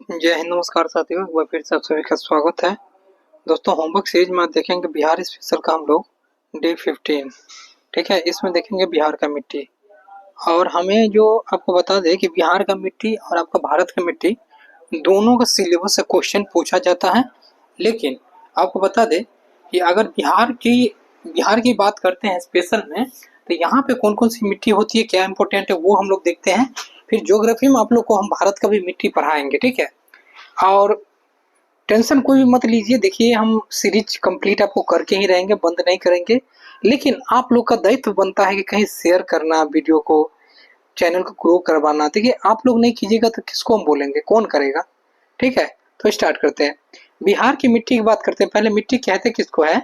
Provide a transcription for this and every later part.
जय हिंद, नमस्कार साथियों। एक बार फिर से आप सभी का स्वागत है। दोस्तों, होमवर्क सीरीज में आज देखेंगे बिहार स्पेशल का हम लोग डे 15। ठीक है, इसमें देखेंगे बिहार का मिट्टी। और हमें जो आपको बता दें कि बिहार का मिट्टी और आपका भारत का मिट्टी दोनों का सिलेबस से क्वेश्चन पूछा जाता है। लेकिन आपको बता दें कि अगर बिहार की बात करते हैं स्पेशल में, तो यहाँ पे कौन कौन सी मिट्टी होती है, क्या इंपॉर्टेंट है, वो हम लोग देखते हैं। फिर ज्योग्राफी में आप लोग को हम भारत का भी मिट्टी पढ़ाएंगे। ठीक है, और टेंशन कोई भी मत लीजिए। देखिए, हम सीरीज कंप्लीट आपको करके ही रहेंगे, बंद नहीं करेंगे। लेकिन आप लोग का दायित्व बनता है कि कहीं शेयर करना वीडियो को, चैनल को ग्रो करवाना। देखिए, आप लोग नहीं कीजिएगा तो किसको हम बोलेंगे, कौन करेगा। ठीक है, तो स्टार्ट करते हैं। बिहार की मिट्टी की बात करते हैं। पहले मिट्टी कहते किसको है?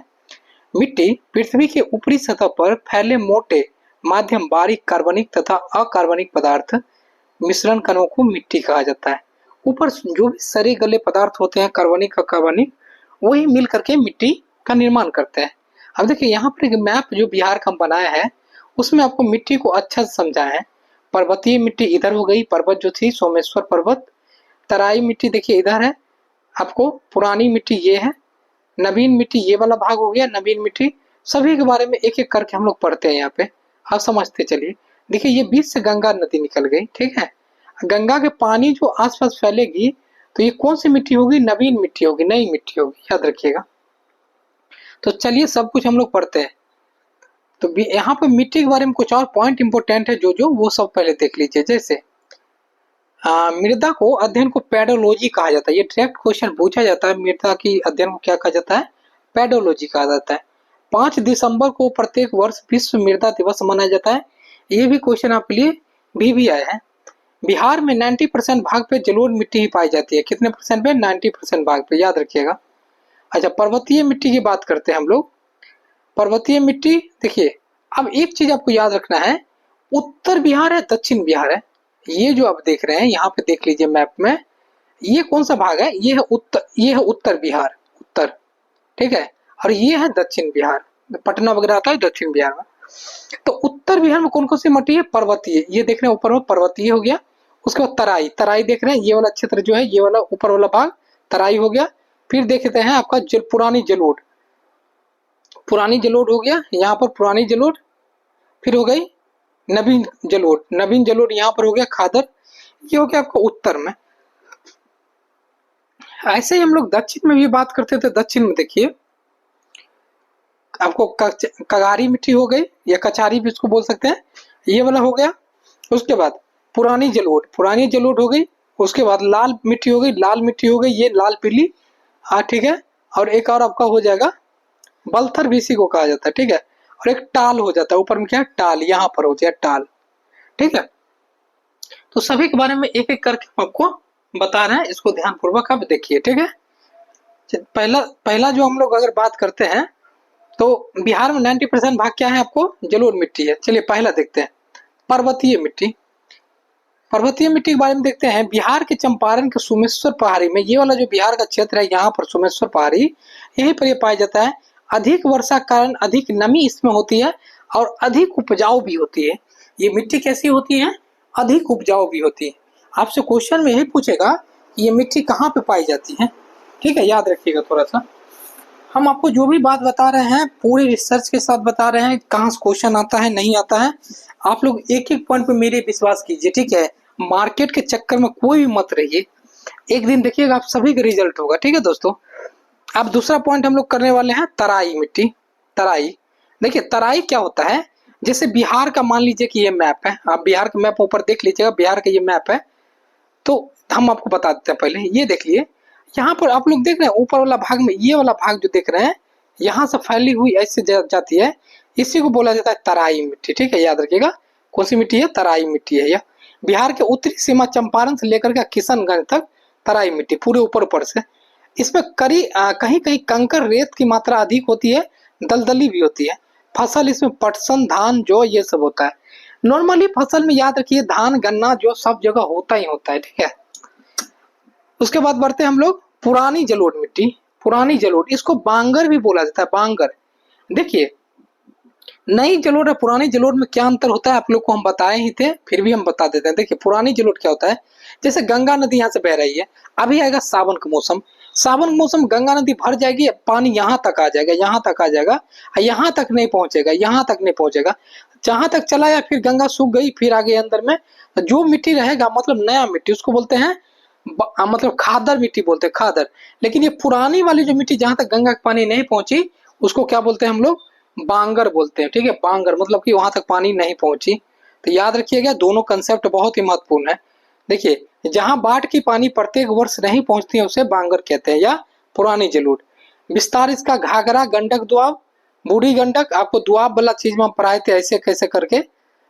मिट्टी पृथ्वी के ऊपरी सतह पर फैले मोटे, माध्यम, बारीक कार्बनिक तथा अकार्बनिक पदार्थ मिश्रण कणों को मिट्टी कहा जाता है। ऊपर जो भी सरे गले पदार्थ होते हैं, कार्बनिक अकार्बनिक, वही मिल करके मिट्टी का निर्माण करते हैं। अब देखिए, यहाँ पर एक मैप जो बिहार का बनाया है, उसमें आपको मिट्टी को अच्छा से समझाया है। पर्वतीय मिट्टी इधर हो गई, पर्वत जो थी सोमेश्वर पर्वत। तराई मिट्टी देखिए इधर है आपको, पुरानी मिट्टी ये है, नवीन मिट्टी ये वाला भाग हो गया, नवीन मिट्टी। सभी के बारे में एक एक करके हम लोग पढ़ते हैं यहाँ पे, आप समझते चलिए। देखिए, ये बीच से गंगा नदी निकल गई। ठीक है, गंगा के पानी जो आसपास फैलेगी, तो ये कौन सी मिट्टी होगी? नवीन मिट्टी होगी, नई मिट्टी होगी, याद रखिएगा। तो चलिए, सब कुछ हम लोग पढ़ते हैं। तो यहाँ पे मिट्टी के बारे में कुछ और पॉइंट इंपोर्टेंट है, जो जो वो सब पहले देख लीजिए। जैसे मृदा को अध्ययन को पेडोलॉजी कहा जाता है। ये डायरेक्ट क्वेश्चन पूछा जाता है, मृदा की अध्ययन को क्या कहा जाता है? पेडोलॉजी कहा जाता है। 5 दिसंबर को प्रत्येक वर्ष विश्व मृदा दिवस मनाया जाता है। ये भी क्वेश्चन आपके लिए भी आया है। बिहार में 90% भाग पे जलोढ़ मिट्टी ही पाई जाती है। कितने परसेंट पे? 90% भाग पे, याद रखिएगा। अच्छा, पर्वतीय मिट्टी की बात करते हैं हम लोग। पर्वतीय मिट्टी देखिए, अब एक चीज आपको याद रखना है, उत्तर बिहार है, दक्षिण बिहार है। ये जो आप देख रहे हैं यहाँ पे, देख लीजिए मैप में, ये कौन सा भाग है? ये है उत्तर बिहार, उत्तर। ठीक है, और ये है दक्षिण बिहार, पटना वगैरह आता है दक्षिण बिहार में। तो उत्तर बिहार में कौन कौन सी मिट्टी है? पर्वतीय। ये देख रहे हैं ऊपर में पर्वतीय हो गया। उसके बाद तराई, तराई देख रहे हैं, ये वाला क्षेत्र जो है, ये वाला ऊपर वाला भाग तराई हो गया। फिर देखते हैं आपका पुरानी जलोढ़, पुरानी जलोढ़ हो गया यहाँ पर, पुरानी जलोढ़। फिर हो गई नवीन जलोढ़, नवीन जलोढ़ यहाँ पर हो गया खादर। ये हो गया आपका उत्तर में। ऐसे ही हम लोग दक्षिण में भी बात करते थे। दक्षिण में देखिए आपको कगारी मिट्टी हो गई, या कचारी भी इसको बोल सकते हैं, ये वाला हो गया। उसके बाद पुरानी जलोढ़, पुरानी जलोढ़ हो गई। उसके बाद लाल मिट्टी हो गई, लाल मिट्टी हो गई, ये लाल पीली। हाँ, ठीक है। और एक और आपका हो जाएगा बलथर भी, इसी को कहा जाता है। ठीक है, और एक टाल हो जाता है ऊपर में, क्या है? टाल, यहाँ पर हो जाए टाल। ठीक है, तो सभी के बारे में एक एक करके हम आपको बता रहे हैं, इसको ध्यान पूर्वक आप देखिए। ठीक है, पहला पहला जो हम लोग अगर बात करते हैं, तो बिहार में 90% भाग क्या है? आपको जलोढ़ मिट्टी है। चलिए पहला देखते हैं, पर्वतीय मिट्टी। पर्वतीय मिट्टी के बारे में देखते हैं। बिहार के चंपारण के सोमेश्वर पहाड़ी में, ये वाला जो बिहार का क्षेत्र है, यहाँ पर सोमेश्वर पहाड़ी, यहीं पर ये पाया जाता है। अधिक वर्षा के कारण अधिक नमी इसमें होती है, और अधिक उपजाऊ भी होती है। ये मिट्टी कैसी होती है? अधिक उपजाऊ भी होती है। आपसे क्वेश्चन में यही पूछेगा कि ये मिट्टी कहाँ पे पाई जाती है। ठीक है, याद रखिएगा थोड़ा सा। हम आपको जो भी बात बता रहे हैं पूरी रिसर्च के साथ बता रहे हैं, कहाँ से क्वेश्चन आता है नहीं आता है। आप लोग एक एक पॉइंट पे मेरे विश्वास कीजिए। ठीक है, मार्केट के चक्कर में कोई भी मत रहिए। एक दिन देखिएगा आप सभी का रिजल्ट होगा। ठीक है दोस्तों, अब दूसरा पॉइंट हम लोग करने वाले हैं, तराई मिट्टी। तराई देखिए, तराई क्या होता है? जैसे बिहार का मान लीजिए कि ये मैप है, आप बिहार का मैप ऊपर देख लीजिएगा, बिहार का ये मैप है। तो हम आपको बता देते हैं, पहले ये देखिए, यहाँ पर आप लोग देख रहे हैं ऊपर वाला भाग में, ये वाला भाग जो देख रहे हैं, यहाँ से फैली हुई ऐसे जाती है, इसी को बोला जाता है तराई मिट्टी। ठीक है, याद रखिएगा कौन सी मिट्टी है? तराई मिट्टी है। यह बिहार के उत्तरी सीमा चंपारण से लेकर के किशनगंज तक तराई मिट्टी, पूरे ऊपर से। इसमें कहीं कहीं कंकर रेत की मात्रा अधिक होती है, दलदली भी होती है। फसल इसमें पटसन, धान, जौ, ये सब होता है। नॉर्मली फसल में याद रखिए धान, गन्ना, जो सब जगह होता ही होता है। ठीक है, उसके बाद बढ़ते हैं हम लोग पुरानी जलोढ़ मिट्टी। पुरानी जलोढ़, इसको बांगर भी बोला जाता है, बांगर। देखिए, नई जलोढ़ और पुरानी जलोढ़ में क्या अंतर होता है आप लोग को हम बताए ही थे, फिर भी हम बता देते हैं। देखिए पुरानी जलोढ़ क्या होता है, जैसे गंगा नदी यहाँ से बह रही है, अभी आएगा सावन का मौसम, सावन का मौसम गंगा नदी भर जाएगी, पानी यहाँ तक आ जाएगा, यहाँ तक आ जाएगा, यहाँ तक नहीं पहुंचेगा, यहाँ तक नहीं पहुंचेगा, जहां तक चला या फिर गंगा सूख गई, फिर आगे अंदर में जो मिट्टी रहेगा मतलब नया मिट्टी, उसको बोलते हैं मतलब खादर मिट्टी बोलते हैं, खादर। लेकिन ये पुरानी वाली जो मिट्टी जहां तक गंगा का पानी नहीं पहुंची, उसको क्या बोलते हैं हम लोग, बांगर बोलते हैं। ठीक है, बांगर मतलब कि वहां तक पानी नहीं पहुंची। तो याद रखिएगा दोनों कंसेप्ट बहुत ही महत्वपूर्ण है। देखिए जहां बाढ़ की पानी प्रत्येक वर्ष नहीं पहुंचती है उसे बांगर कहते हैं या पुरानी जलोढ़। विस्तार इसका घाघरा, गंडक दोआब, बूढ़ी गंडक, आपको दोआब वाला चीज में पढ़ाए थे ऐसे कैसे करके।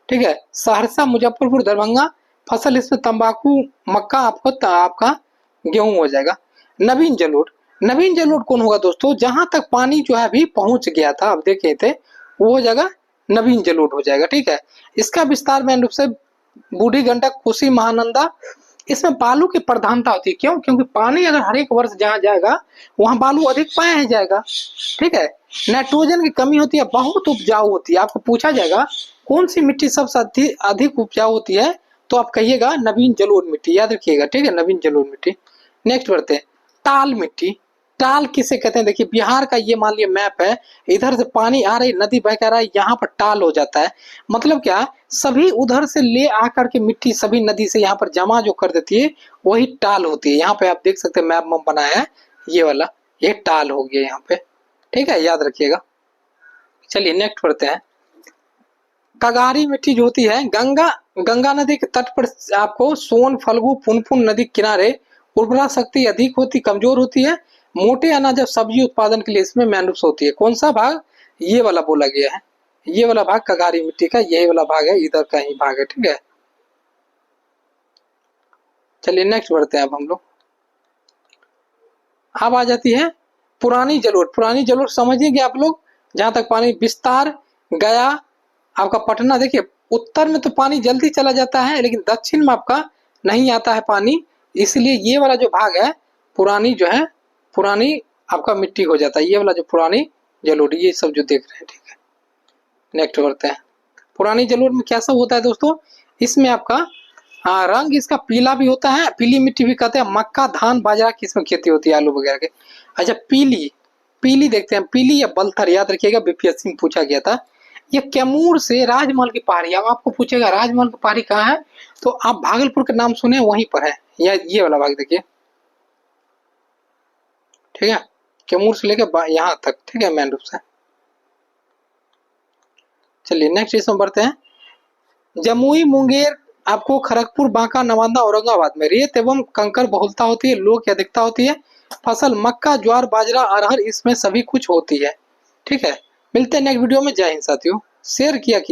ठीक है, सहरसा, मुजफ्फरपुर, दरभंगा, फसल इसमें तंबाकू, मक्का, आपका गेहूं हो जाएगा। नवीन जलोढ़, नवीन जलोढ़ कौन होगा दोस्तों, जहां तक पानी जो है अभी पहुंच गया था, अब देखे थे, वो हो जाएगा नवीन जलोढ़ हो जाएगा। ठीक है, इसका विस्तार में रूप से बूढ़ी गंडक, कोसी, महानंदा, इसमें बालू की प्रधानता होती है। क्यों? क्योंकि पानी अगर हर एक वर्ष जहां जाएगा वहां बालू अधिक पाया जाएगा। ठीक है, नाइट्रोजन की कमी होती है, बहुत उपजाऊ होती है। आपको पूछा जाएगा कौन सी मिट्टी सबसे अधिक उपजाऊ होती है, तो आप कहिएगा नवीन जलोढ़ मिट्टी, याद रखिएगा। ठीक है, नवीन जलोढ़ मिट्टी। नेक्स्ट बढ़ते हैं, टाल मिट्टी। टाल किसे कहते हैं, देखिए बिहार का ये मान लिया मैप है, इधर से पानी आ रही, नदी बह कर आ रहा है, यहाँ पर टाल हो जाता है। मतलब क्या, सभी उधर से ले आकर के मिट्टी सभी नदी से यहाँ पर जमा जो कर देती है वही टाल होती है। यहाँ पे आप देख सकते हैं मैप में बनाया है ये वाला, ये टाल हो गया यहाँ पे। ठीक है, याद रखिएगा। चलिए नेक्स्ट पढ़ते हैं, कगारी मिट्टी जो होती है, गंगा नदी के तट पर आपको सोन, फल्गु, पुनपुन नदी किनारे उर्वरा शक्ति अधिक होती, कमजोर होती है, मोटे अनाज और सब्जी उत्पादन के लिए इसमें मैनुस होती है। कौन सा भाग, ये वाला बोला गया है, ये वाला भाग कगारी मिट्टी का, यही वाला भाग है, इधर का ही भाग है। ठीक है, चलिए नेक्स्ट बढ़ते हैं अब हम लोग। अब आ जाती है पुरानी जलोढ़। पुरानी जलोढ़ समझिए आप लोग, जहां तक पानी विस्तार, गया, आपका पटना। देखिए उत्तर में तो पानी जल्दी चला जाता है, लेकिन दक्षिण में आपका नहीं आता है पानी, इसलिए ये वाला जो भाग है पुरानी जो है, पुरानी आपका मिट्टी हो जाता है, ये वाला जो पुरानी जलोढ़, ये सब जो देख रहे हैं। ठीक है, नेक्स्ट बढ़ते हैं। पुरानी जलोढ़ में क्या सब होता है दोस्तों, इसमें आपका रंग इसका पीला भी होता है, पीली मिट्टी भी कहते हैं। मक्का, धान, बाजरा की इसमें खेती होती है, आलू वगैरह के। अच्छा पीली, पीली देखते हैं, पीली या बलथर, याद रखिएगा बीपीएससी में पूछा गया था। ये कैमूर से राजमहल की पहाड़ी, अब आपको पूछेगा राजमहल की पहाड़ी कहाँ है, तो आप भागलपुर का नाम सुने, वहीं पर है, या ये वाला भाग देखिए। ठीक है, कैमूर से लेकर यहाँ तक। ठीक है, मेन रूप से। चलिए नेक्स्ट इसमें बढ़ते हैं, जमुई, मुंगेर, आपको खड़गपुर, बांका, नवादा, औरंगाबाद में रेत एवं कंकर बहुलता होती है, लोह की अधिकता होती है। फसल मक्का, ज्वार, बाजरा, अरहर, इसमें सभी कुछ होती है। ठीक है, मिलते हैं नेक्स्ट वीडियो में। जय हिंद साथियों, शेयर किया कीजिए।